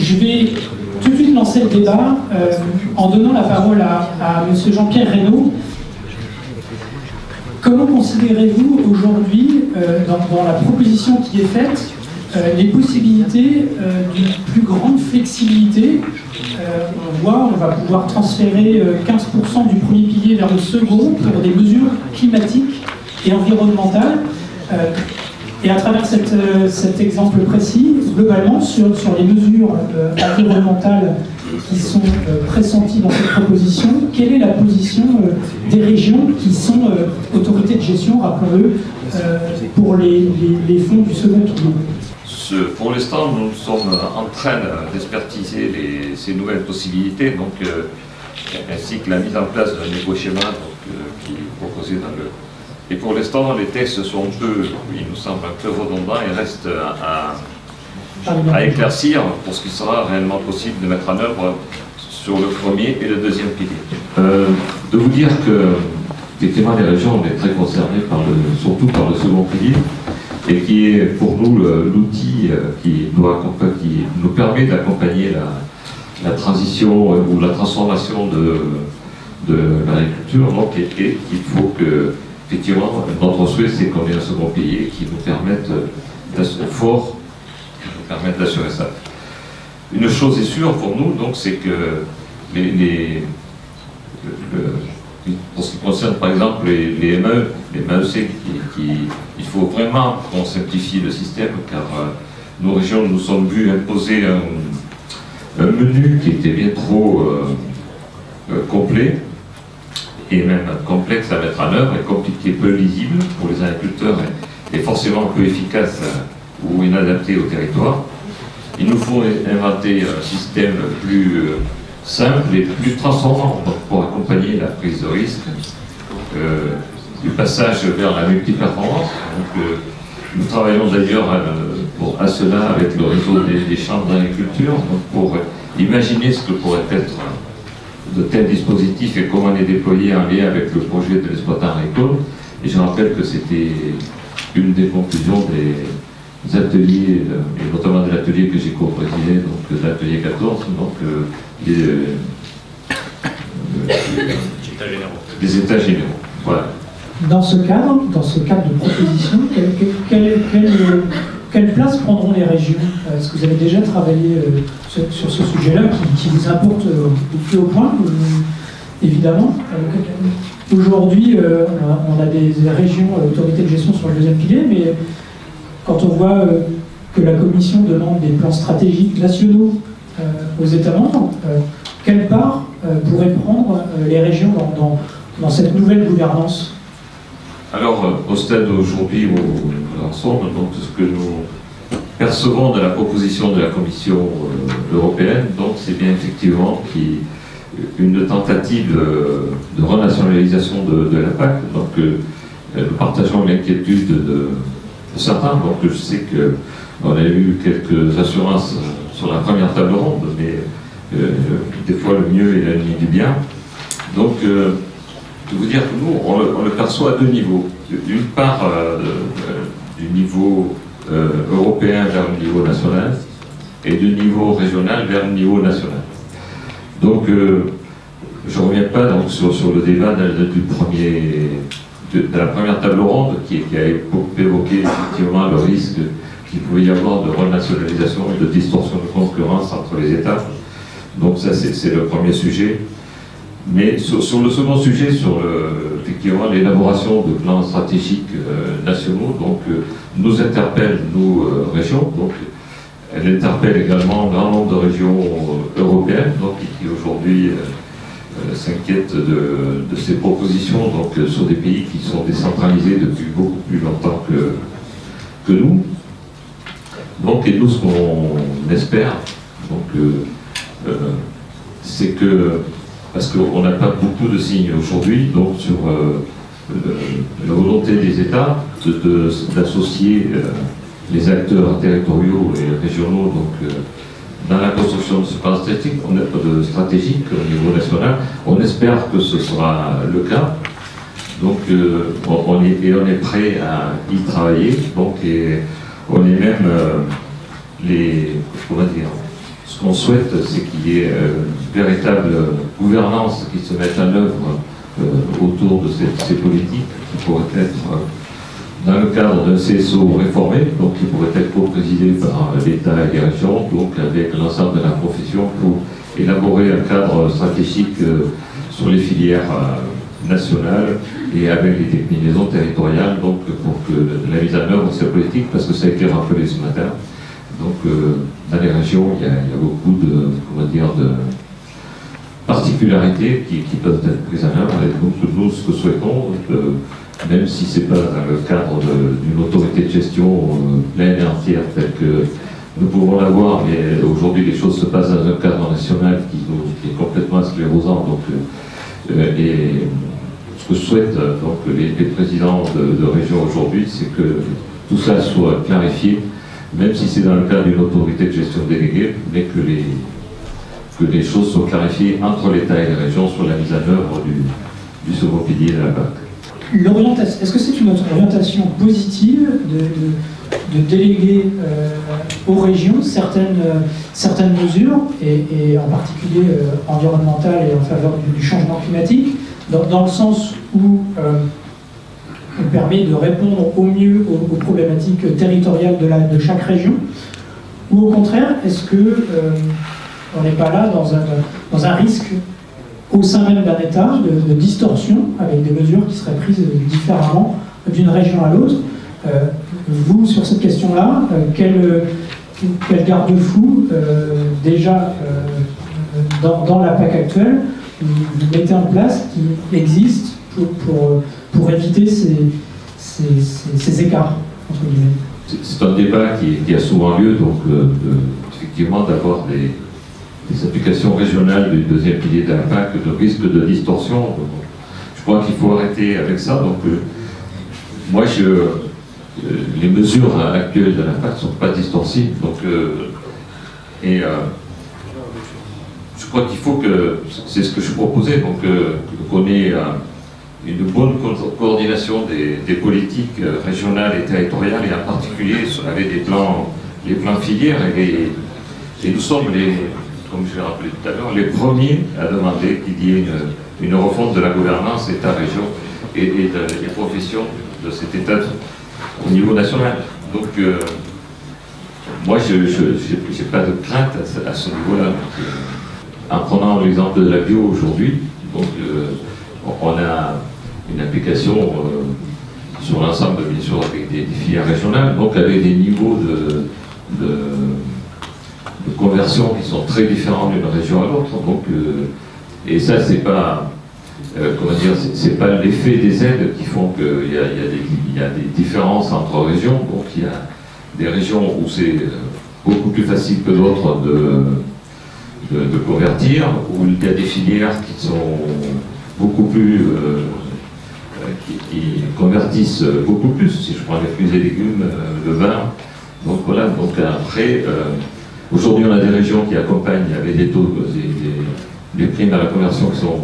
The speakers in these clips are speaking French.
Je vais tout de suite lancer le débat en donnant la parole à M. Jean-Pierre Reynaud. Comment considérez-vous aujourd'hui, dans la proposition qui est faite, les possibilités d'une plus grande flexibilité? On va pouvoir transférer 15% du premier pilier vers le second pour des mesures climatiques et environnementales. Et à travers cet exemple précis, globalement, sur les mesures environnementales qui sont pressenties dans cette proposition, quelle est la position des régions qui sont autorités de gestion, rappelons-le, pour les fonds du second tour? Pour l'instant, nous sommes en train d'expertiser ces nouvelles possibilités, donc, ainsi que la mise en place d'un nouveau schéma qui est proposé dans le... Et pour l'instant, les textes sont il nous semble un peu redondants et restent à éclaircir pour ce qui sera réellement possible de mettre en œuvre sur le premier et le deuxième pilier. De vous dire que, effectivement, les régions, on est très concernés surtout par le second pilier, et qui est pour nous l'outil qui nous permet d'accompagner la transition ou la transformation de l'agriculture. Donc, et il faut que, effectivement, notre souhait, c'est qu'on ait un second pilier qui nous permette d'assurer ça. Une chose est sûre pour nous, donc, c'est que pour ce qui concerne par exemple les MEC, il faut vraiment qu'on simplifie le système, car nos régions nous sont vues imposer un menu qui était bien trop complet et même complexe à mettre en œuvre et compliqué, peu lisible pour les agriculteurs et forcément peu efficace ou inadapté au territoire. Il nous faut inventer un système plus simple et plus transformant pour accompagner la prise de risque du passage vers la multiperformance. Donc, nous travaillons d'ailleurs à cela avec le réseau des chambres d'agriculture pour imaginer ce que pourrait être de tels dispositifs et comment les déployer en lien avec le projet de l'exploitant agricole. Et je rappelle que c'était une des conclusions des ateliers, et notamment de l'atelier que j'ai co-présidé, donc l'atelier 14, donc des états généraux. Voilà. Dans ce cadre de proposition, quelle place prendront les régions? Est-ce que vous avez déjà travaillé sur ce sujet-là qui vous importe au plus haut point, évidemment? Aujourd'hui, on a des régions autorités de gestion sur le deuxième pilier, mais quand on voit que la Commission demande des plans stratégiques nationaux aux États membres, quelle part pourraient prendre les régions dans cette nouvelle gouvernance? Alors, au stade d'aujourd'hui où nous en sommes, donc ce que nous percevons de la proposition de la Commission européenne, donc c'est bien effectivement une tentative de renationalisation de la PAC. Donc, nous partageons l'inquiétude de certains. Donc, je sais qu'on a eu quelques assurances sur la première table ronde, mais des fois le mieux est l'ennemi du bien. Donc, je veux dire que nous, on le perçoit à deux niveaux. D'une part, du niveau européen vers le niveau national, et du niveau régional vers le niveau national. Donc, je ne reviens pas donc, sur le débat de la première table ronde qui a évoqué effectivement le risque qu'il pouvait y avoir de renationalisation et de distorsion de concurrence entre les États. Donc ça, c'est le premier sujet. Mais sur le second sujet, effectivement l'élaboration de plans stratégiques nationaux, donc nous interpelle, nous, régions, donc elle interpelle également un grand nombre de régions européennes, donc, qui aujourd'hui s'inquiètent de ces propositions donc, sur des pays qui sont décentralisés depuis beaucoup plus longtemps que nous. Donc, et nous, ce qu'on espère, c'est que, parce qu'on n'a pas beaucoup de signes aujourd'hui, donc sur la volonté des États d'associer les acteurs territoriaux et régionaux donc, dans la construction de ce plan stratégique au niveau national. On espère que ce sera le cas. Donc on est prêt à y travailler. Donc, et on est même ce qu'on souhaite, c'est qu'il y ait une véritable gouvernance qui se mette en œuvre autour de ces politiques, qui pourraient être dans le cadre d'un CSO réformé, donc qui pourrait être co-présidé par l'État et les régions, donc avec l'ensemble de la profession pour élaborer un cadre stratégique sur les filières nationales et avec les déclinaisons territoriales, donc pour que la mise en œuvre de cette politique, parce que ça a été rappelé ce matin, donc dans les régions, il y a beaucoup de, comment dire, de particularités qui peuvent être prises en œuvre, et donc nous, ce que souhaitons, même si ce n'est pas dans le cadre d'une autorité de gestion pleine et entière telle que nous pouvons l'avoir, mais aujourd'hui les choses se passent dans un cadre national qui est complètement sclérosant. Donc, et ce que souhaitent donc, les présidents de région aujourd'hui, c'est que tout ça soit clarifié, même si c'est dans le cadre d'une autorité de gestion déléguée, mais que les choses soient clarifiées entre l'État et les régions sur la mise en œuvre du second pilier de la PAC. Est-ce que c'est une orientation positive de déléguer aux régions certaines mesures, et en particulier environnementales et en faveur du changement climatique, dans le sens où on permet de répondre au mieux aux problématiques territoriales de chaque région, ou au contraire, est-ce que on n'est pas là dans un risque au sein même d'un État de distorsion, avec des mesures qui seraient prises différemment d'une région à l'autre? Vous, sur cette question-là, quel garde-fou déjà dans la PAC actuelle vous mettez en place, qui existe pour éviter ces écarts, entre guillemets? C'est un débat qui a souvent lieu, donc effectivement d'avoir des applications régionales du deuxième pilier de la PAC, de risque de distorsion. Je crois qu'il faut arrêter avec ça. Donc, moi, les mesures actuelles de la PAC ne sont pas distorsives. Donc, je crois qu'il faut que, c'est ce que je proposais, donc qu'on ait une bonne coordination des politiques régionales et territoriales, et en particulier avec les plans filières. Et nous sommes comme je l'ai rappelé tout à l'heure, les premiers à demander qu'il y ait une refonte de la gouvernance État-région et des professions de cet État au niveau national. Donc, moi, je n'ai pas de crainte à ce niveau-là. En prenant l'exemple de la bio aujourd'hui, donc on a une application sur l'ensemble, bien sûr, avec des filières régionales, donc avec des niveaux de conversion qui sont très différents d'une région à l'autre. Donc, et ça, c'est pas, comment dire, c'est pas l'effet des aides qui font qu'il y a des différences entre régions. Donc, il y a des régions où c'est beaucoup plus facile que d'autres de convertir, où il y a des filières qui sont beaucoup plus, qui convertissent beaucoup plus. Si je prends les fruits et légumes, le vin, donc voilà. Donc après. Aujourd'hui, on a des régions qui accompagnent avec des taux, des primes à la conversion qui sont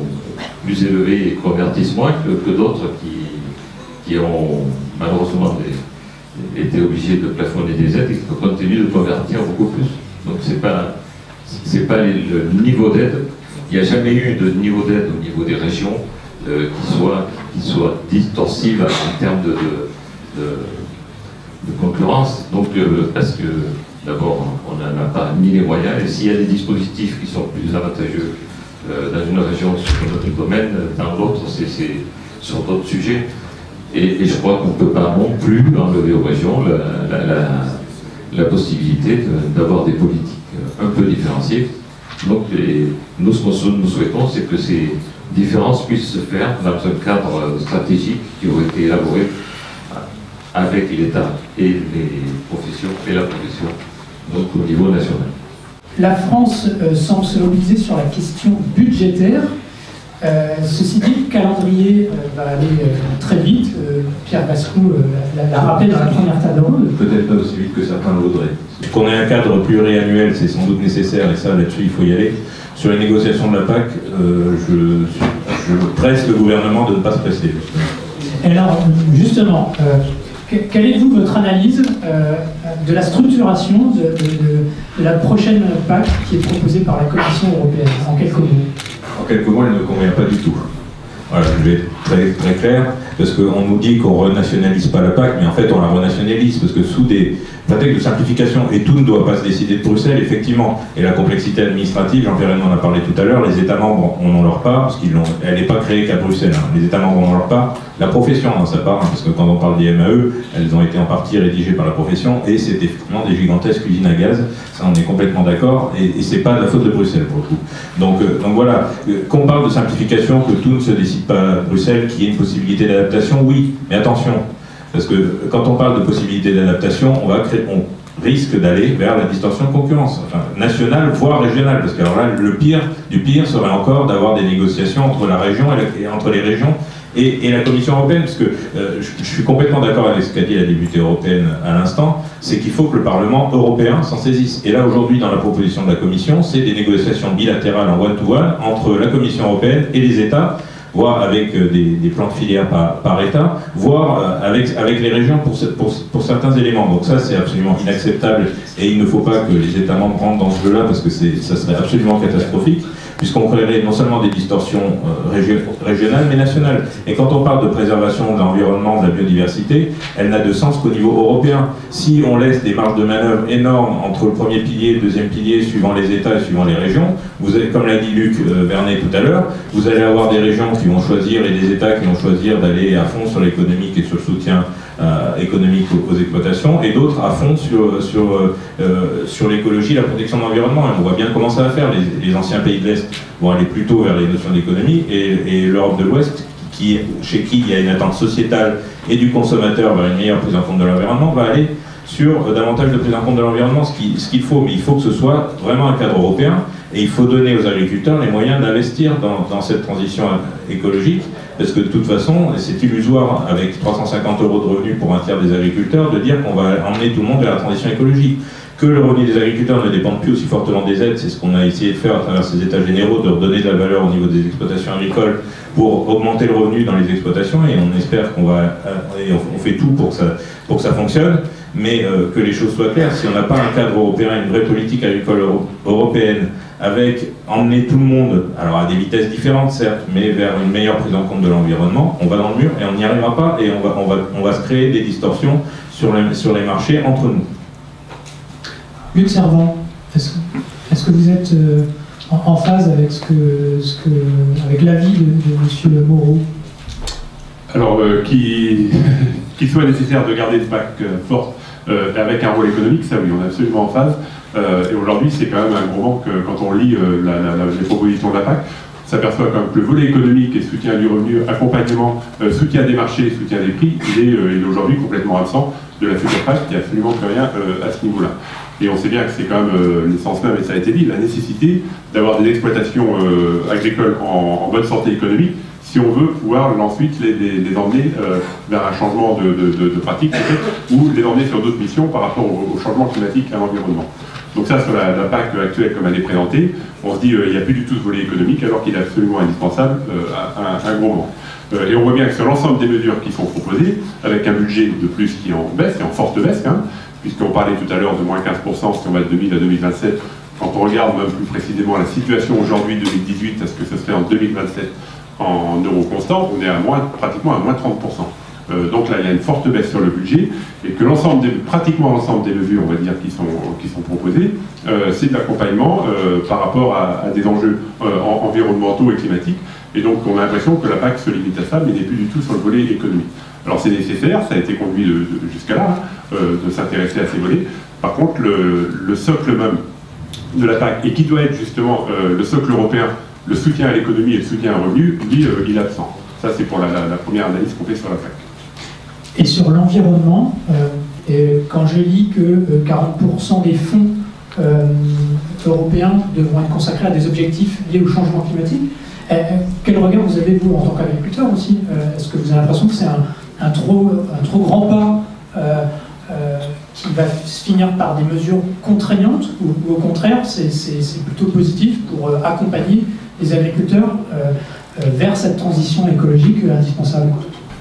plus élevés et convertissent moins que d'autres qui ont malheureusement été obligés de plafonner des aides et qui continuent de convertir beaucoup plus. Donc c'est pas le niveau d'aide. Il n'y a jamais eu de niveau d'aide au niveau des régions qui soit distorsive en termes de concurrence. Donc parce que d'abord, on n'en a pas ni les moyens, et s'il y a des dispositifs qui sont plus avantageux dans une région sur notre domaine, dans l'autre, c'est sur d'autres sujets. Et je crois qu'on ne peut pas non plus enlever aux régions la possibilité d'avoir des politiques un peu différenciées. Donc, nous, ce que nous souhaitons, c'est que ces différences puissent se faire dans un cadre stratégique qui aurait été élaboré avec l'État et les professions et la profession, donc au niveau national. La France semble se mobiliser sur la question budgétaire. Ceci dit, le calendrier va aller très vite. Pierre Bascou l'a rappelé dans la première table ronde. Peut-être pas aussi vite que certains le voudraient. Qu'on ait un cadre pluriannuel, c'est sans doute nécessaire, et ça, là-dessus, il faut y aller. Sur les négociations de la PAC, je presse le gouvernement de ne pas se presser. Et alors, justement, Quelle est, vous, votre analyse de la structuration de la prochaine PAC qui est proposée par la Commission européenne, en quelques mots? En quelques mots, elle ne convient pas du tout. Voilà, je vais être très, très clair, parce qu'on nous dit qu'on ne renationalise pas la PAC, mais en fait on la renationalise, parce que sous des prétextes de simplification, et tout ne doit pas se décider de Bruxelles, effectivement, et la complexité administrative, Jean-Pierre Raymond en a parlé tout à l'heure, les États membres en ont leur part, parce qu'elle n'est pas créée qu'à Bruxelles, hein. Les États membres en ont leur part, la profession en sa part, hein, parce que quand on parle des MAE, elles ont été en partie rédigées par la profession, et c'est effectivement des gigantesques usines à gaz, ça on est complètement d'accord, et c'est pas de la faute de Bruxelles pour le coup. Donc voilà, qu'on parle de simplification, que tout ne se décide pas à Bruxelles, qu'il y ait une possibilité d'adaptation, oui, mais attention, parce que quand on parle de possibilité d'adaptation, on risque d'aller vers la distorsion de concurrence, enfin, nationale, voire régionale, parce que alors là, le pire du pire serait encore d'avoir des négociations entre la région entre les régions et la Commission européenne, parce que je suis complètement d'accord avec ce qu'a dit la députée européenne à l'instant, c'est qu'il faut que le Parlement européen s'en saisisse. Et là, aujourd'hui, dans la proposition de la Commission, c'est des négociations bilatérales en one-to-one entre la Commission européenne et les États, voire avec des plans de filière par État, voire avec les régions pour certains éléments. Donc ça, c'est absolument inacceptable et il ne faut pas que les États membres rentrent dans ce jeu-là parce que ça serait absolument catastrophique, puisqu'on créerait non seulement des distorsions régionales, mais nationales. Et quand on parle de préservation de l'environnement, de la biodiversité, elle n'a de sens qu'au niveau européen. Si on laisse des marges de manœuvre énormes entre le premier pilier et le deuxième pilier, suivant les États et suivant les régions, vous avez, comme l'a dit Luc Vernet tout à l'heure, vous allez avoir des régions qui vont choisir et des États qui vont choisir d'aller à fond sur l'économique et sur le soutien économique aux exploitations, et d'autres à fond sur l'écologie, la protection de l'environnement. On voit bien comment ça va faire. Les anciens pays de l'Est vont aller plutôt vers les notions d'économie, et l'Europe de l'Ouest, chez qui il y a une attente sociétale et du consommateur vers une meilleure prise en compte de l'environnement, va aller sur davantage de prise en compte de l'environnement, ce qu'il faut. Mais il faut que ce soit vraiment un cadre européen, et il faut donner aux agriculteurs les moyens d'investir dans cette transition écologique, parce que de toute façon, c'est illusoire, avec 350 € de revenus pour un tiers des agriculteurs, de dire qu'on va emmener tout le monde vers la transition écologique. Que le revenu des agriculteurs ne dépende plus aussi fortement des aides, c'est ce qu'on a essayé de faire à travers ces états généraux, de redonner de la valeur au niveau des exploitations agricoles pour augmenter le revenu dans les exploitations, et on espère qu'on va, et on fait tout pour que ça fonctionne, mais que les choses soient claires. Si on n'a pas un cadre européen, une vraie politique agricole européenne, avec emmener tout le monde, alors à des vitesses différentes certes, mais vers une meilleure prise en compte de l'environnement, on va dans le mur et on n'y arrivera pas, et on va se créer des distorsions sur les marchés entre nous. Luc Servan, est-ce que vous êtes en phase avec avec l'avis de M. Moreau? Alors, qu'il soit nécessaire de garder une PAC forte avec un rôle économique, ça oui, on est absolument en phase. Et aujourd'hui, c'est quand même un gros manque quand on lit les propositions de la PAC. On s'aperçoit quand même que le volet économique et soutien du revenu, accompagnement, soutien des marchés, soutien des prix, il est aujourd'hui complètement absent de la future PAC. Il n'y a absolument plus rien à ce niveau-là. Et on sait bien que c'est quand même l'essence même, et ça a été dit, la nécessité d'avoir des exploitations agricoles en bonne santé économique, si on veut pouvoir ensuite les emmener vers un changement de pratique, ou les emmener sur d'autres missions par rapport au changement climatique et à l'environnement. Donc ça, sur la PAC actuelle comme elle est présentée, on se dit qu'il n'y a plus du tout ce volet économique, alors qu'il est absolument indispensable à un gros moment. Et on voit bien que sur l'ensemble des mesures qui sont proposées, avec un budget de plus qui est en baisse, et en forte baisse, hein, puisqu'on parlait tout à l'heure de moins 15% si on va de 2000 à 2027, quand on regarde même plus précisément la situation aujourd'hui 2018, est-ce que ce serait en 2027 en euros constants, on est pratiquement à moins 30%. Donc là, il y a une forte baisse sur le budget, et que pratiquement l'ensemble des mesures, on va dire, qui sont proposées, c'est de l'accompagnement par rapport à des enjeux environnementaux et climatiques. Et donc, on a l'impression que la PAC se limite à ça, mais n'est plus du tout sur le volet économique. Alors, c'est nécessaire, ça a été conduit jusqu'à là, de s'intéresser à ces volets. Par contre, le socle même de la PAC, et qui doit être justement le socle européen, le soutien à l'économie et le soutien à revenu, lui, il est absent. Ça, c'est pour la première analyse qu'on fait sur la PAC. Et sur l'environnement, quand je lis que 40% des fonds européens devront être consacrés à des objectifs liés au changement climatique, quel regard vous avez, vous, en tant qu'agriculteur aussi? Est-ce que vous avez l'impression que c'est un trop grand pas qui va se finir par des mesures contraignantes, ou au contraire, c'est plutôt positif pour accompagner les agriculteurs vers cette transition écologique indispensable?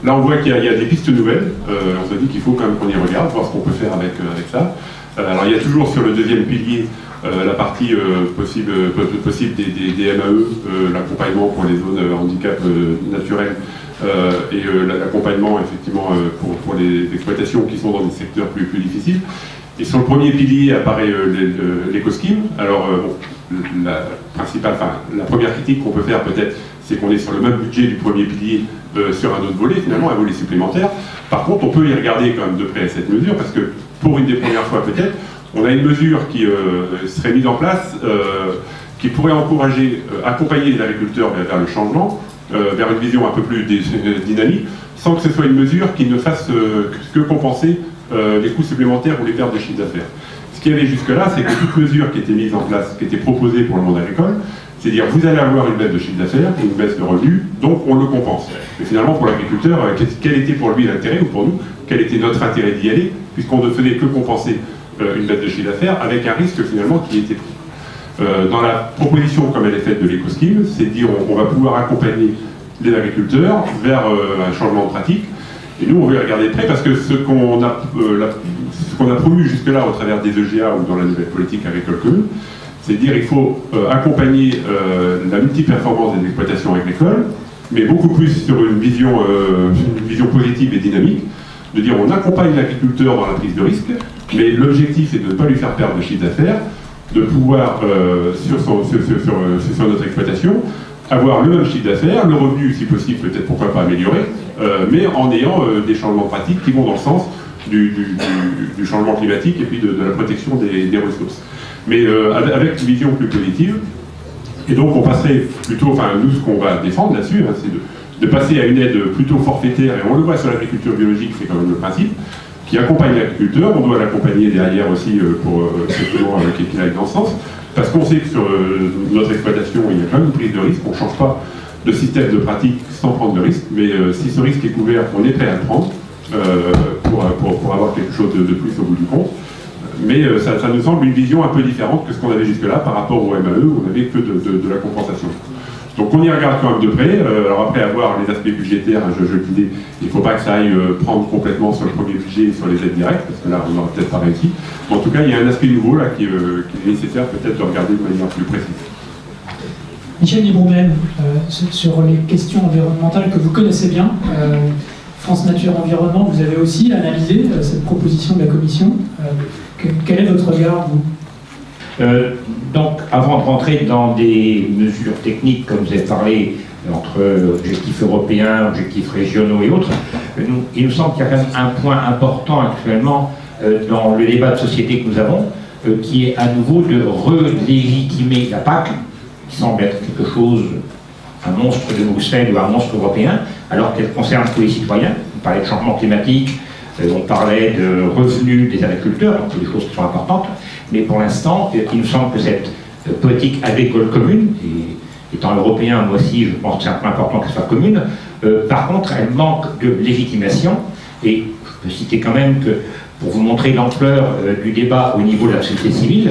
Là, on voit qu'il y a des pistes nouvelles. On se dit qu'il faut quand même qu'on y regarde, voir ce qu'on peut faire avec ça. Alors, il y a toujours sur le deuxième pilier la partie possible des MAE, l'accompagnement pour les zones handicap naturels et l'accompagnement effectivement pour les exploitations qui sont dans des secteurs plus difficiles. Et sur le premier pilier apparaît l'éco-scheme. Alors, la première critique qu'on peut faire peut-être, c'est qu'on est sur le même budget du premier pilier sur un autre volet, finalement, un volet supplémentaire. Par contre, on peut y regarder quand même de près cette mesure, parce que pour une des premières fois peut-être, on a une mesure qui serait mise en place, qui pourrait encourager, accompagner les agriculteurs vers le changement, vers une vision un peu plus dynamique, sans que ce soit une mesure qui ne fasse que compenser les coûts supplémentaires ou les pertes de chiffre d'affaires. Ce qui allait jusque-là, c'est que toute mesure qui était mise en place, qui était proposée pour le monde agricole, c'est-à-dire vous allez avoir une baisse de chiffre d'affaires, une baisse de revenus, donc on le compense. Mais finalement, pour l'agriculteur, quel était pour lui l'intérêt, ou pour nous, quel était notre intérêt d'y aller, puisqu'on ne faisait que compenser une baisse de chiffre d'affaires avec un risque finalement qui était pris. Dans la proposition, comme elle est faite de l'éco-scheme, c'est de dire on va pouvoir accompagner les agriculteurs vers un changement de pratique. Et nous, on veut regarder de près parce que ce qu'on a promu jusque-là au travers des EGA ou dans la nouvelle politique agricole commune, c'est de dire qu'il faut accompagner la multiperformance des exploitations agricoles, mais beaucoup plus sur une vision positive et dynamique, de dire on accompagne l'agriculteur dans la prise de risque, mais l'objectif est de ne pas lui faire perdre de chiffre d'affaires, de pouvoir, sur notre exploitation, avoir le même chiffre d'affaires, le revenu si possible, peut-être pourquoi pas améliorer, mais en ayant des changements pratiques qui vont dans le sens du changement climatique et puis de la protection des ressources. Mais avec une vision plus positive, et donc on passerait plutôt, enfin nous ce qu'on va défendre là-dessus, hein, c'est de passer à une aide plutôt forfaitaire, et on le voit sur l'agriculture biologique, c'est quand même le principe, qui accompagne l'agriculteur, on doit l'accompagner derrière aussi pour qu'il aille dans ce sens, parce qu'on sait que sur notre exploitation, il y a quand même une prise de risque, on ne change pas de système de pratique sans prendre de risque, mais si ce risque est couvert, on est prêt à le prendre pour avoir quelque chose de plus au bout du compte. Mais ça nous semble une vision un peu différente que ce qu'on avait jusque-là par rapport au MAE, où on n'avait que de la compensation. Donc on y regarde quand même de près. Alors après avoir les aspects budgétaires, je le disais, il ne faut pas que ça aille prendre complètement sur le premier budget et sur les aides directes, parce que là on n'aura peut-être pas réussi. Mais en tout cas, il y a un aspect nouveau là qui est nécessaire peut-être de regarder de manière plus précise. Michel Libroumel, sur les questions environnementales que vous connaissez bien, France Nature Environnement, vous avez aussi analysé cette proposition de la Commission. Quel est votre regard, vous ? Donc, avant de rentrer dans des mesures techniques, comme vous avez parlé, entre objectifs européens, objectifs régionaux et autres, il nous semble qu'il y a quand même un point important actuellement dans le débat de société que nous avons, qui est à nouveau de relégitimer la PAC, qui semble être quelque chose, un monstre de Bruxelles ou un monstre européen, alors qu'elle concerne tous les citoyens. On parlait de changement climatique, on parlait de revenus des agriculteurs, donc des choses qui sont importantes, mais pour l'instant, il nous semble que cette politique agricole commune, et étant européen, moi aussi, je pense que c'est un point important qu'elle soit commune, par contre, elle manque de légitimation, et je peux citer quand même que, pour vous montrer l'ampleur du débat au niveau de la société civile,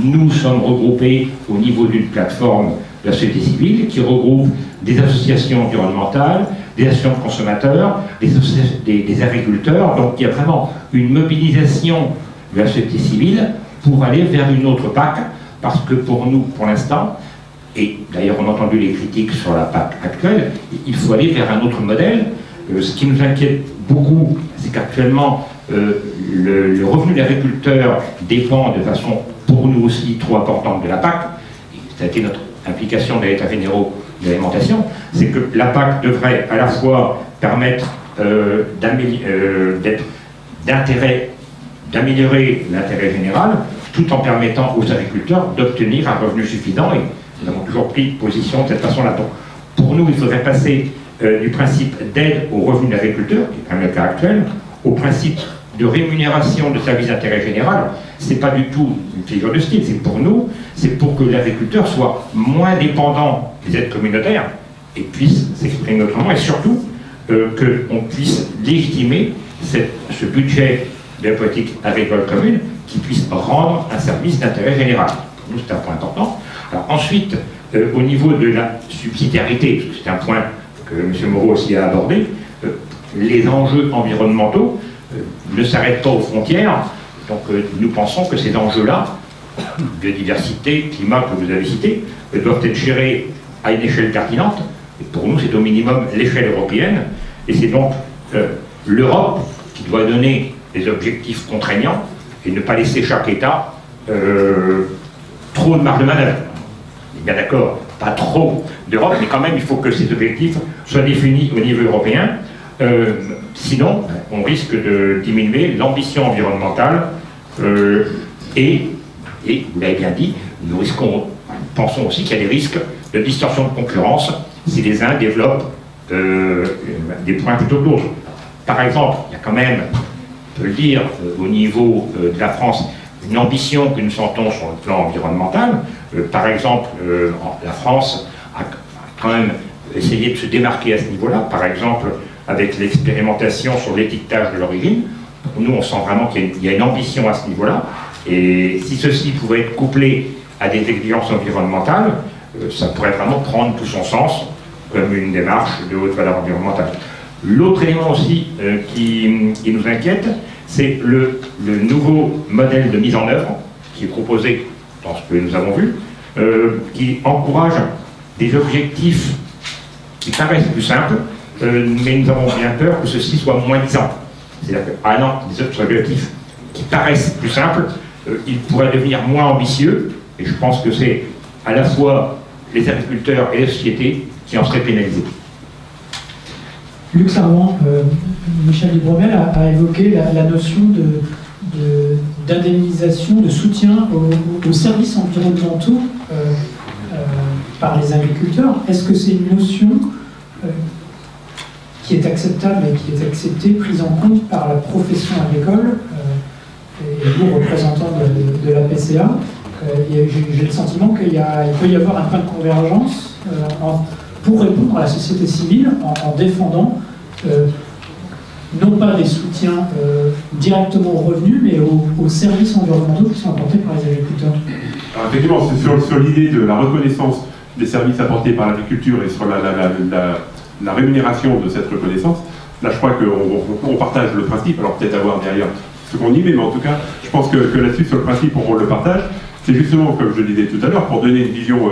nous sommes regroupés au niveau d'une plateforme de la société civile qui regroupe des associations environnementales, des associations de consommateurs, des agriculteurs. Donc il y a vraiment une mobilisation de la société civile pour aller vers une autre PAC, parce que pour nous, pour l'instant, et d'ailleurs on a entendu les critiques sur la PAC actuelle, il faut aller vers un autre modèle. Ce qui nous inquiète beaucoup, c'est qu'actuellement, le revenu de l'agriculteur dépend de façon, pour nous aussi, trop importante de la PAC. Ça a été notre implication dans l'état généraux de l'alimentation, c'est que la PAC devrait à la fois permettre d'améliorer l'intérêt général, tout en permettant aux agriculteurs d'obtenir un revenu suffisant, et nous avons toujours pris position de cette façon-là. Donc, pour nous, il faudrait passer du principe d'aide au revenu de l'agriculteur, qui est quand même le cas actuel, au principe de rémunération de services d'intérêt général. C'est pas du tout une figure de style, c'est pour nous, c'est pour que l'agriculteur soit moins dépendant des aides communautaires et puisse s'exprimer autrement, et surtout qu'on puisse légitimer ce budget de la politique agricole commune qui puisse rendre un service d'intérêt général. Pour nous, c'est un point important. Alors ensuite, au niveau de la subsidiarité, parce que c'est un point que M. Moreau aussi a abordé, les enjeux environnementaux ne s'arrêtent pas aux frontières. Donc nous pensons que ces enjeux-là, biodiversité, climat que vous avez cité, doivent être gérés à une échelle pertinente. Et pour nous, c'est au minimum l'échelle européenne. Et c'est donc l'Europe qui doit donner des objectifs contraignants et ne pas laisser chaque État trop de marge de manœuvre. On est bien d'accord, pas trop d'Europe, mais quand même, il faut que ces objectifs soient définis au niveau européen. Sinon, on risque de diminuer l'ambition environnementale et, vous l'avez bien dit, nous pensons aussi qu'il y a des risques de distorsion de concurrence si les uns développent des points plutôt que d'autres. Par exemple, il y a quand même, on peut le dire, au niveau de la France, une ambition que nous sentons sur le plan environnemental. Par exemple, la France a quand même essayé de se démarquer à ce niveau-là, par exemple avec l'expérimentation sur l'étiquetage de l'origine. Nous, on sent vraiment qu'il y a une ambition à ce niveau-là, et si ceci pouvait être couplé à des exigences environnementales, ça pourrait vraiment prendre tout son sens comme une démarche de haute valeur environnementale. L'autre élément aussi qui nous inquiète, c'est le nouveau modèle de mise en œuvre qui est proposé dans ce que nous avons vu, qui encourage des objectifs qui paraissent plus simples, mais nous avons bien peur que ceci soit moins disant. C'est-à-dire qu'à non, des objectifs qui paraissent plus simples, ils pourraient devenir moins ambitieux, et je pense que c'est à la fois les agriculteurs et les sociétés qui en seraient pénalisés. Luc Sarment, Michel Libremel a évoqué la notion d'indemnisation, de soutien aux services environnementaux par les agriculteurs. Est-ce que c'est une notion qui est acceptable et qui est acceptée, prise en compte par la profession agricole et vous, représentants de la PCA? J'ai le sentiment qu'il peut y avoir un point de convergence pour répondre à la société civile en défendant non pas des soutiens directement aux revenus, mais aux services environnementaux qui sont apportés par les agriculteurs. Alors effectivement, c'est sur l'idée de la reconnaissance des services apportés par l'agriculture et sur la rémunération de cette reconnaissance. Là, je crois qu'on partage le principe, alors peut-être avoir derrière ce qu'on dit, mais en tout cas, je pense que là-dessus, sur le principe, on le partage. C'est justement, comme je le disais tout à l'heure, pour donner une vision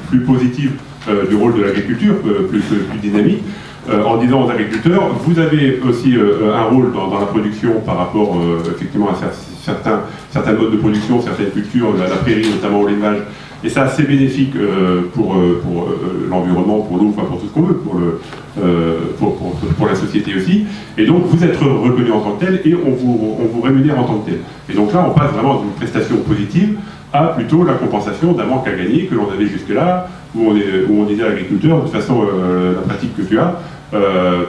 plus positive du rôle de l'agriculture, plus dynamique, en disant aux agriculteurs, vous avez aussi un rôle dans la production par rapport effectivement à certains modes de production, certaines cultures, la prairie notamment, l'élevage, et ça c'est bénéfique pour l'environnement, pour nous, enfin pour tout ce qu'on veut, pour la société aussi, et donc vous êtes reconnu en tant que tel et on vous rémunère en tant que tel. Et donc là on passe vraiment d'une prestation positive à plutôt la compensation d'un manque à gagner que l'on avait jusque-là, où on disait à l'agriculteur, de toute façon, la pratique que tu as,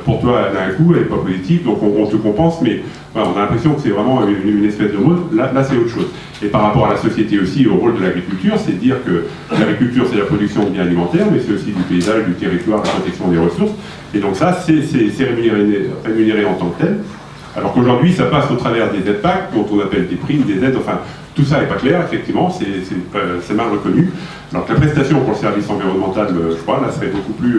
pour toi, elle a un coût, elle n'est pas positive, donc on te compense, mais voilà, on a l'impression que c'est vraiment une espèce de rôle. Là c'est autre chose. Et par rapport à la société aussi, au rôle de l'agriculture, c'est de dire que l'agriculture, c'est la production de biens alimentaires, mais c'est aussi du paysage, du territoire, la protection des ressources. Et donc ça, c'est rémunéré en tant que tel. Alors qu'aujourd'hui, ça passe au travers des aides PAC, dont on appelle des primes, des aides, enfin, tout ça n'est pas clair, effectivement, c'est mal reconnu. Alors que la prestation pour le service environnemental, je crois, là, serait beaucoup plus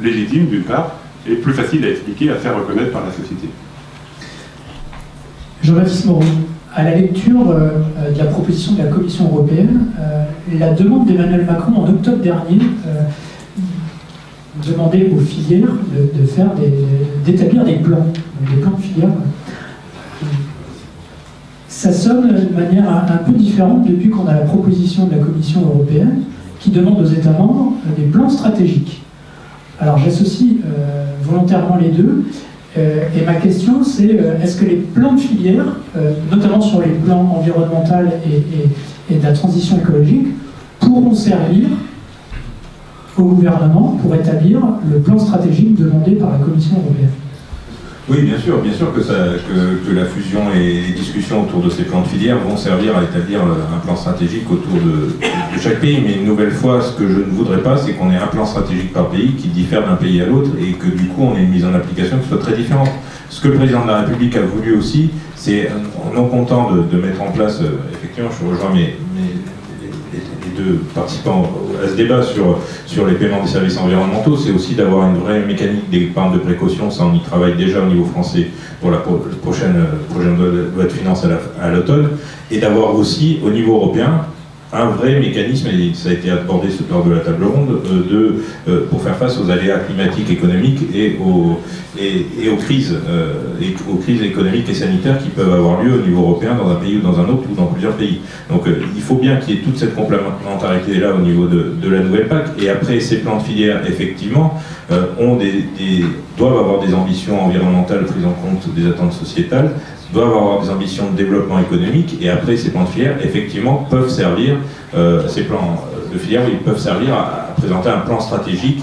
légitime, d'une part, et plus facile à expliquer, à faire reconnaître par la société. Jean-Baptiste Moreau, à la lecture de la proposition de la Commission européenne, la demande d'Emmanuel Macron en octobre dernier demandait aux filières d'établir des plans de filière. Ça sonne de manière un peu différente depuis qu'on a la proposition de la Commission européenne qui demande aux États membres des plans stratégiques. Alors j'associe volontairement les deux, et ma question c'est est-ce que les plans de filière, notamment sur les plans environnementaux et de la transition écologique, pourront servir au gouvernement pour établir le plan stratégique demandé par la Commission européenne? Oui, bien sûr que la fusion et les discussions autour de ces plans de filière vont servir à établir un plan stratégique autour de chaque pays. Mais une nouvelle fois, ce que je ne voudrais pas, c'est qu'on ait un plan stratégique par pays qui diffère d'un pays à l'autre et que du coup on ait une mise en application qui soit très différente. Ce que le président de la République a voulu aussi, c'est non content de mettre en place, effectivement je rejoins les de participants à ce débat sur les paiements des services environnementaux, c'est aussi d'avoir une vraie mécanique d'épargne de précaution. Ça, on y travaille déjà au niveau français pour la prochaine loi de finances à l'automne, et d'avoir aussi au niveau européen un vrai mécanisme, et ça a été abordé lors de la table ronde, pour faire face aux aléas climatiques, économiques et aux crises économiques et sanitaires qui peuvent avoir lieu au niveau européen, dans un pays ou dans un autre, ou dans plusieurs pays. Donc il faut bien qu'il y ait toute cette complémentarité-là au niveau de la nouvelle PAC, et après ces plans de filière, effectivement, doivent avoir des ambitions environnementales prises en compte des attentes sociétales, doivent avoir des ambitions de développement économique, et après ces plans de filière, effectivement, peuvent servir, ces plans de filière, ils peuvent servir à présenter un plan stratégique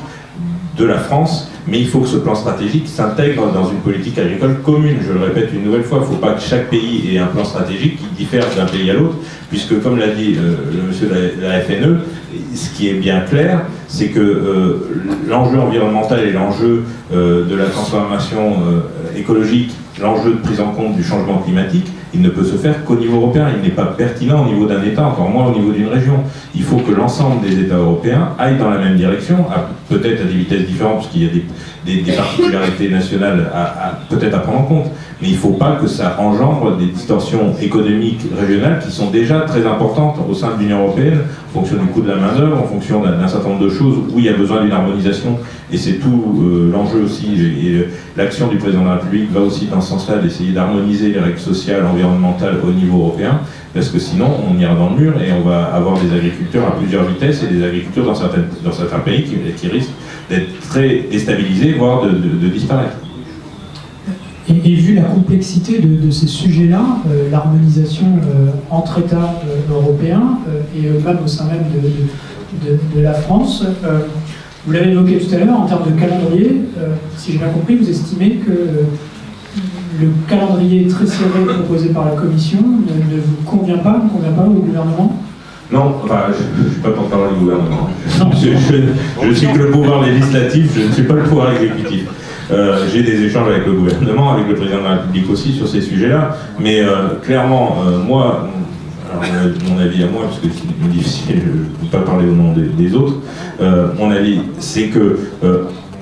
de la France, mais il faut que ce plan stratégique s'intègre dans une politique agricole commune. Je le répète une nouvelle fois, il ne faut pas que chaque pays ait un plan stratégique qui diffère d'un pays à l'autre, puisque comme l'a dit le monsieur de la FNE, ce qui est bien clair, c'est que l'enjeu environnemental et l'enjeu de la transformation écologique, l'enjeu de prise en compte du changement climatique, il ne peut se faire qu'au niveau européen. Il n'est pas pertinent au niveau d'un État, encore moins au niveau d'une région. Il faut que l'ensemble des États européens aillent dans la même direction, peut-être à des vitesses différentes, parce qu'il y a des particularités nationales peut-être à prendre en compte, mais il ne faut pas que ça engendre des distorsions économiques régionales qui sont déjà très importantes au sein de l'Union européenne, en fonction du coût de la main-d'œuvre, en fonction d'un certain nombre de choses où il y a besoin d'une harmonisation, et c'est tout l'enjeu aussi, et l'action du président de la République va aussi dans ce sens-là, d'essayer d'harmoniser les règles sociales, environnementales au niveau européen, parce que sinon on ira dans le mur et on va avoir des agriculteurs à plusieurs vitesses, et des agriculteurs dans certains pays qui risquent d'être très déstabilisés, voire de disparaître. Et vu la complexité de ces sujets-là, l'harmonisation entre États européens et même au sein même de la France, vous l'avez évoqué tout à l'heure, en termes de calendrier, si j'ai bien compris, vous estimez que le calendrier très serré proposé par la Commission ne vous convient pas au gouvernement ? Non, enfin, je ne suis pas porte-parole du gouvernement. Je suis que le pouvoir législatif, je ne suis pas le pouvoir exécutif. J'ai des échanges avec le gouvernement, avec le président de la République aussi sur ces sujets-là, mais clairement, moi, alors mon avis à moi, parce que c'est difficile, je ne peux pas parler au nom des autres, mon avis, c'est que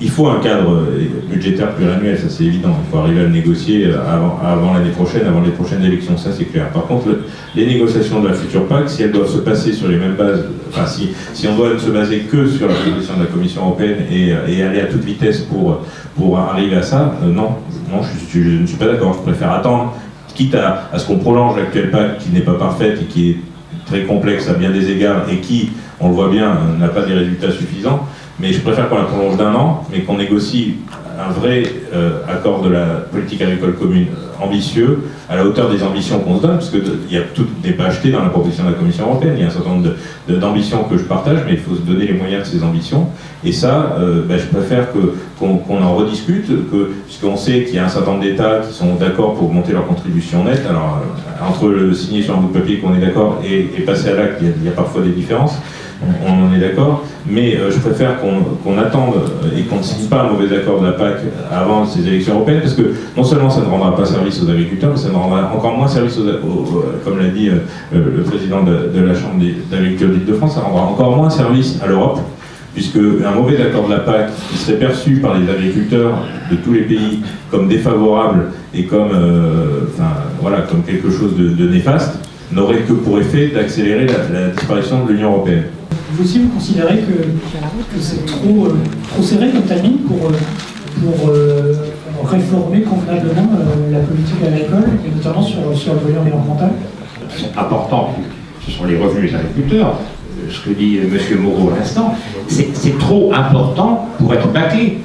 il faut un cadre budgétaire pluriannuel, ça c'est évident. Il faut arriver à le négocier avant l'année prochaine, avant les prochaines élections, ça c'est clair. Par contre, les négociations de la future PAC, si elles doivent se passer sur les mêmes bases, enfin si on doit ne se baser que sur la proposition de la Commission européenne et aller à toute vitesse pour arriver à ça, non, je ne suis pas d'accord. Je préfère attendre, quitte à ce qu'on prolonge l'actuelle PAC qui n'est pas parfaite et qui est très complexe à bien des égards et qui, on le voit bien, n'a pas des résultats suffisants. Mais je préfère qu'on la prolonge d'un an, mais qu'on négocie un vrai accord de la politique agricole commune ambitieux, à la hauteur des ambitions qu'on se donne, parce que tout n'est pas acheté dans la proposition de la Commission européenne. Il y a un certain nombre d'ambitions que je partage, mais il faut se donner les moyens de ces ambitions. Et ça, je préfère qu'on en rediscute, puisqu'on sait qu'il y a un certain nombre d'États qui sont d'accord pour augmenter leur contribution nette. Alors, entre le signer sur un bout de papier qu'on est d'accord et passer à l'acte, il y a parfois des différences. On en est d'accord, mais je préfère qu'on attende et qu'on ne signe pas un mauvais accord de la PAC avant ces élections européennes, parce que non seulement ça ne rendra pas service aux agriculteurs, mais ça ne rendra encore moins service comme l'a dit le président de la Chambre d'agriculture d'Île-de-France, ça rendra encore moins service à l'Europe, puisque un mauvais accord de la PAC qui serait perçu par les agriculteurs de tous les pays comme défavorable et comme quelque chose de néfaste, n'aurait que pour effet d'accélérer la disparition de l'Union européenne. Vous aussi, vous considérez que c'est trop serré comme timing pour réformer convenablement la politique agricole, et notamment sur le volet environnemental ? Important, ce sont les revenus des agriculteurs. Ce que dit M. Moreau à l'instant, c'est trop important pour être bâclé.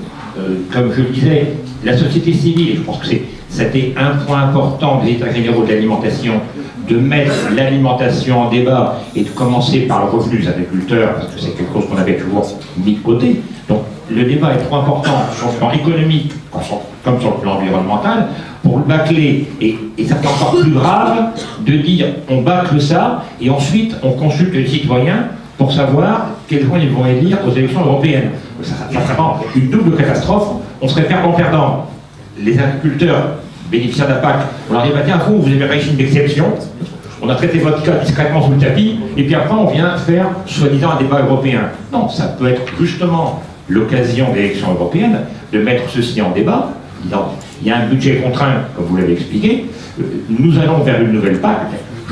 Comme je le disais, la société civile, je pense que c'était un point important des états généraux de l'alimentation, de mettre l'alimentation en débat et de commencer par le revenu des agriculteurs, parce que c'est quelque chose qu'on avait toujours mis de côté. Donc le débat est trop important sur le plan économique comme sur le plan environnemental pour le bâcler. Et ça fait encore plus grave de dire on bâcle ça et ensuite on consulte les citoyens pour savoir quels gens ils vont élire aux élections européennes. Ça serait vraiment une double catastrophe. On serait perdant-perdant. Les agriculteurs bénéficiaires de la PAC, on leur dit, tiens, vous avez un régime d'exception, on on a traité votre cas discrètement sous le tapis, et puis après on vient faire, soi-disant, un débat européen. Non, ça peut être justement l'occasion des élections européennes de mettre ceci en débat. Il y a un budget contraint, comme vous l'avez expliqué, nous allons vers une nouvelle PAC,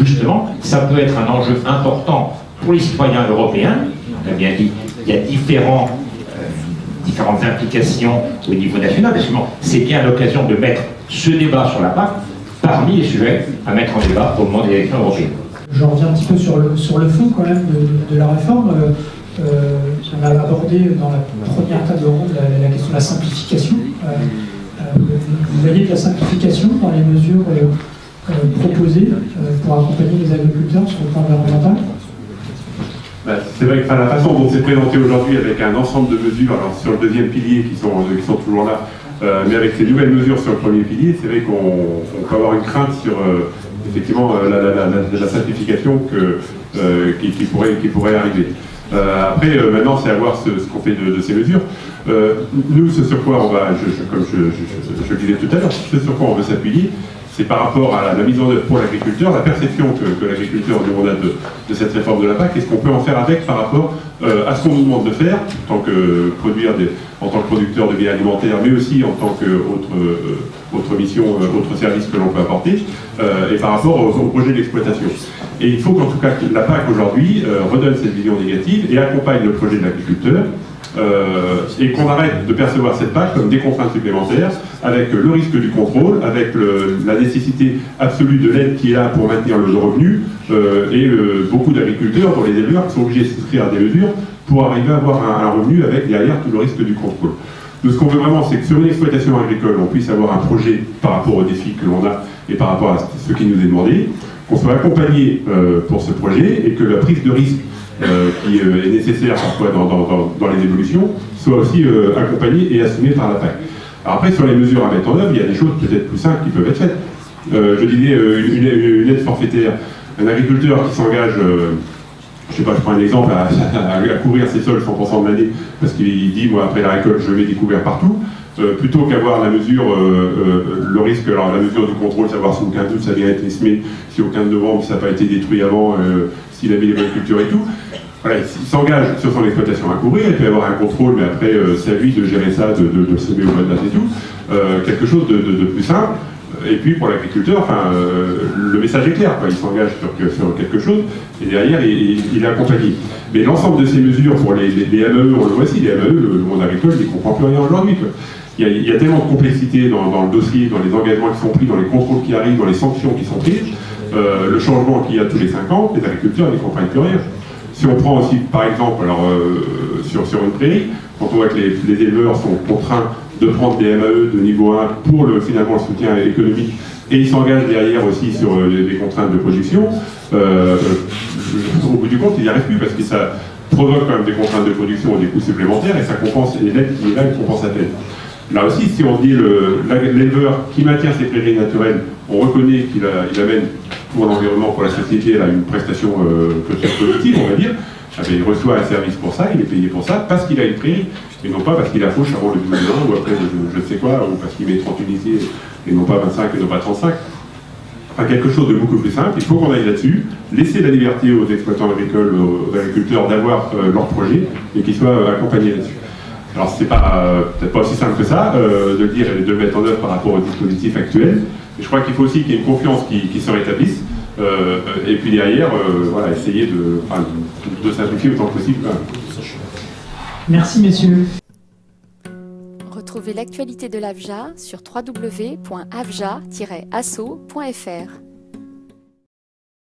justement, ça peut être un enjeu important pour les citoyens européens. On a bien dit, il y a différentes implications au niveau national. C'est bien l'occasion de mettre ce débat sur la PAC parmi les sujets à mettre en débat au moment des élections européennes. Je reviens un petit peu sur le fond quand même de la réforme. On a abordé dans la première table ronde la question de la simplification. Vous voyez de la simplification dans les mesures proposées pour accompagner les agriculteurs sur le plan environnemental? C'est vrai que la façon dont c'est présenté aujourd'hui avec un ensemble de mesures, alors sur le deuxième pilier qui sont toujours là, mais avec ces nouvelles mesures sur le premier pilier, c'est vrai qu'on peut avoir une crainte sur effectivement la simplification qui pourrait arriver. Après, maintenant, c'est à voir ce qu'on fait de ces mesures. Nous, ce sur quoi on va, comme je le disais tout à l'heure, ce sur quoi on veut s'appuyer, c'est par rapport à la mise en œuvre pour l'agriculteur, la perception que l'agriculteur nous a de cette réforme de la PAC, et ce qu'on peut en faire avec par rapport à ce qu'on nous demande de faire, en tant que producteur de biens alimentaires, mais aussi en tant qu'autre mission, autre service que l'on peut apporter, et par rapport au projet d'exploitation. Et il faut qu'en tout cas la PAC aujourd'hui redonne cette vision négative et accompagne le projet de l'agriculteur, et qu'on arrête de percevoir cette PAC comme des contraintes supplémentaires, avec le risque du contrôle, avec la nécessité absolue de l'aide qui est là pour maintenir le revenu, et beaucoup d'agriculteurs, dont les éleveurs, qui sont obligés de souscrire à des mesures pour arriver à avoir un revenu avec derrière tout le risque du contrôle. Donc ce qu'on veut vraiment, c'est que sur une exploitation agricole, on puisse avoir un projet par rapport aux défis que l'on a et par rapport à ce qui nous est demandé, qu'on soit accompagné pour ce projet et que la prise de risque qui est nécessaire parfois dans les évolutions, soit aussi accompagnée et assumée par la PAC. Alors après, sur les mesures à mettre en œuvre, il y a des choses peut-être plus simples qui peuvent être faites. Je disais une aide forfaitaire. Un agriculteur qui s'engage, je sais pas, je prends un exemple, à couvrir ses sols 100% de l'année, parce qu'il dit, moi, après la récolte, je mets des couverts partout, plutôt qu'avoir la mesure, le risque, alors la mesure du contrôle, savoir si aucun doute ça vient être estimé, si aucun novembre ça n'a pas été détruit avant, s'il a mis les bonnes cultures et tout. Voilà, il s'engage sur son exploitation à couvrir, il peut y avoir un contrôle, mais après c'est à lui de gérer ça, de semer au bonne date et tout. Quelque chose de plus simple. Et puis pour l'agriculteur, enfin, le message est clair, quoi. Il s'engage sur quelque chose, et derrière il est accompagné. Mais l'ensemble de ces mesures pour les MEE, on le voit aussi, les MEE, le monde agricole, il ne comprend plus rien aujourd'hui. Il y a tellement de complexité dans le dossier, dans les engagements qui sont pris, dans les contrôles qui arrivent, dans les sanctions qui sont prises, le changement qu'il y a tous les 5 ans, les agriculteurs n'y comprennent plus rien. Si on prend aussi, par exemple, alors, sur une prairie, quand on voit que les éleveurs sont contraints de prendre des MAE de niveau 1 pour finalement le soutien économique, et ils s'engagent derrière aussi sur des contraintes de production, au bout du compte, ils n'y arrivent plus parce que ça provoque quand même des contraintes de production et des coûts supplémentaires, et ça compense, et l'aide qui est là, il compense à peine. Là aussi, si on dit l'éleveur qui maintient ses prairies naturelles, on reconnaît qu'il amène pour l'environnement, pour la société, là, une prestation peut-être positive, on va dire, il reçoit un service pour ça, il est payé pour ça, parce qu'il a une prairie, et non pas parce qu'il a fauche avant le 12 ou après je ne sais quoi, ou parce qu'il met 30 unités et non pas 25 et non pas 35. Enfin, quelque chose de beaucoup plus simple, il faut qu'on aille là-dessus, laisser la liberté aux exploitants agricoles, aux agriculteurs d'avoir leur projet et qu'ils soient accompagnés là-dessus. Alors c'est peut-être pas aussi simple que ça de le dire et de le mettre en œuvre par rapport au dispositif actuel, mais je crois qu'il faut aussi qu'il y ait une confiance qui se rétablisse, et puis derrière, voilà, essayer de simplifier autant que possible. Merci messieurs. Retrouvez l'actualité de l'AFJA sur www.afja-asso.fr.